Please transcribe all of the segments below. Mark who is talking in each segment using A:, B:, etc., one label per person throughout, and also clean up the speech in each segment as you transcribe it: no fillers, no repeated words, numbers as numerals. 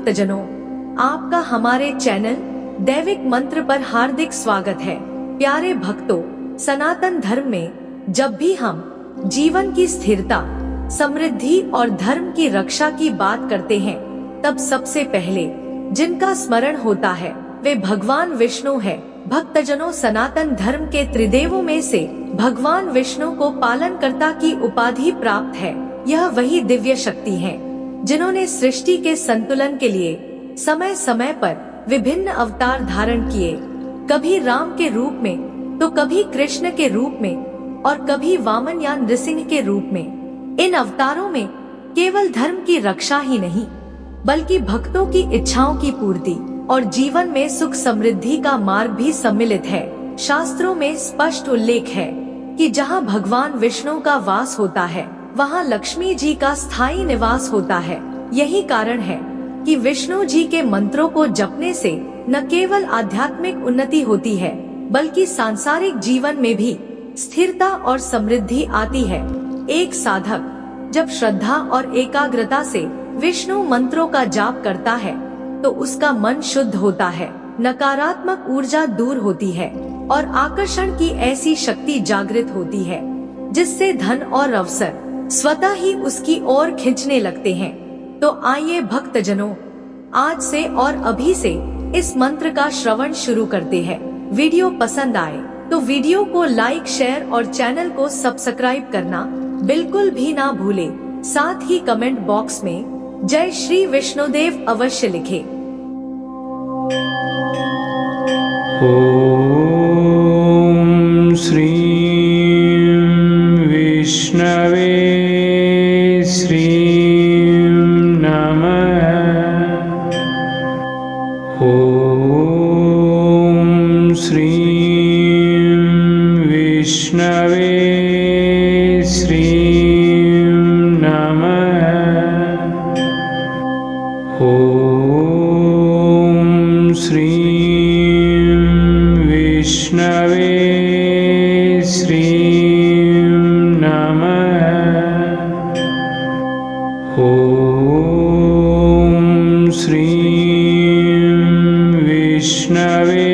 A: भक्तजनों, आपका हमारे चैनल दैविक मंत्र पर हार्दिक स्वागत है। प्यारे भक्तों, सनातन धर्म में जब भी हम जीवन की स्थिरता, समृद्धि और धर्म की रक्षा की बात करते हैं, तब सबसे पहले जिनका स्मरण होता है वे भगवान विष्णु है। भक्तजनों, सनातन धर्म के त्रिदेवों में से भगवान विष्णु को पालनकर्ता की उपाधि प्राप्त है। यह वही दिव्य शक्ति है जिन्होंने सृष्टि के संतुलन के लिए समय समय पर विभिन्न अवतार धारण किए, कभी राम के रूप में तो कभी कृष्ण के रूप में और कभी वामन या नृसिंह के रूप में। इन अवतारों में केवल धर्म की रक्षा ही नहीं, बल्कि भक्तों की इच्छाओं की पूर्ति और जीवन में सुख समृद्धि का मार्ग भी सम्मिलित है। शास्त्रों में स्पष्ट उल्लेख है कि जहाँ भगवान विष्णु का वास होता है, वहाँ लक्ष्मी जी का स्थायी निवास होता है। यही कारण है कि विष्णु जी के मंत्रों को जपने से न केवल आध्यात्मिक उन्नति होती है, बल्कि सांसारिक जीवन में भी स्थिरता और समृद्धि आती है। एक साधक जब श्रद्धा और एकाग्रता से विष्णु मंत्रों का जाप करता है, तो उसका मन शुद्ध होता है, नकारात्मक ऊर्जा दूर होती है और आकर्षण की ऐसी शक्ति जागृत होती है जिससे धन और अवसर स्वतः ही उसकी ओर खींचने लगते हैं। तो आइए भक्तजनों, आज से और अभी से इस मंत्र का श्रवण शुरू करते हैं। वीडियो पसंद आए तो वीडियो को लाइक, शेयर और चैनल को सब्सक्राइब करना बिल्कुल भी ना भूले। साथ ही कमेंट बॉक्स में जय श्री विष्णुदेव अवश्य लिखें।
B: ओम श्री विष्णवे ओम श्री विष्णवे श्री नमः। ओम श्री विष्णवे श्री नमः। ओम श्री विष्णवे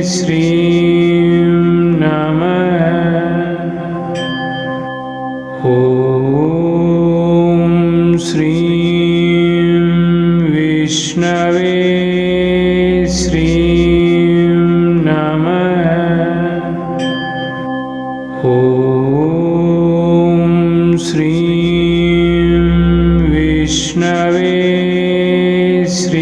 B: श्री नमः। ओम श्री विष्णवे श्री नमः। ओम श्री विष्णवे श्री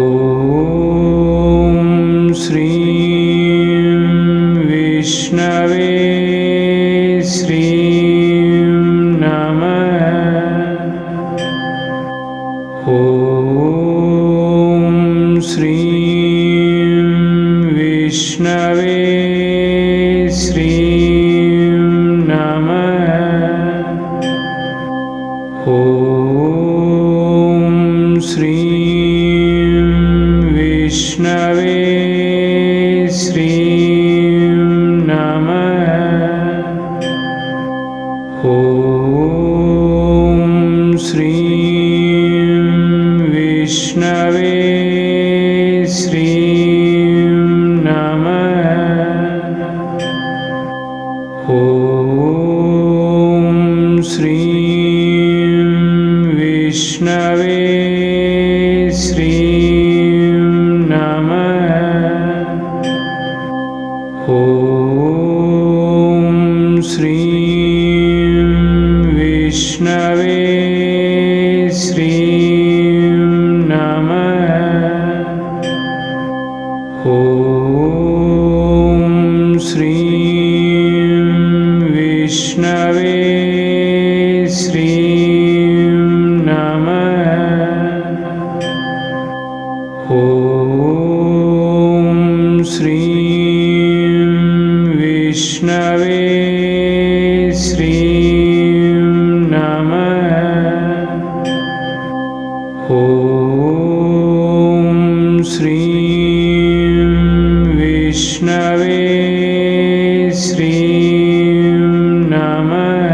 B: ओम श्री विष्णवे श्री नमः। ओम श्री विष्णवे श्री नमः। ओम श्री विष्णवे श्री नमः। ओम श्री विष्णवे श्री नमः। ओम श्री विष्णवे श्री ओम श्री विष्णवे श्री नमः। ओम श्री विष्णवे श्री नमः। ओम श्री विष्णवे श्री नमः। ओम श्री विष्णवे श्री नमः।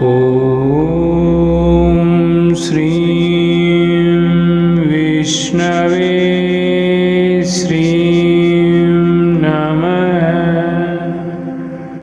B: ॐ श्रीं विष्णवे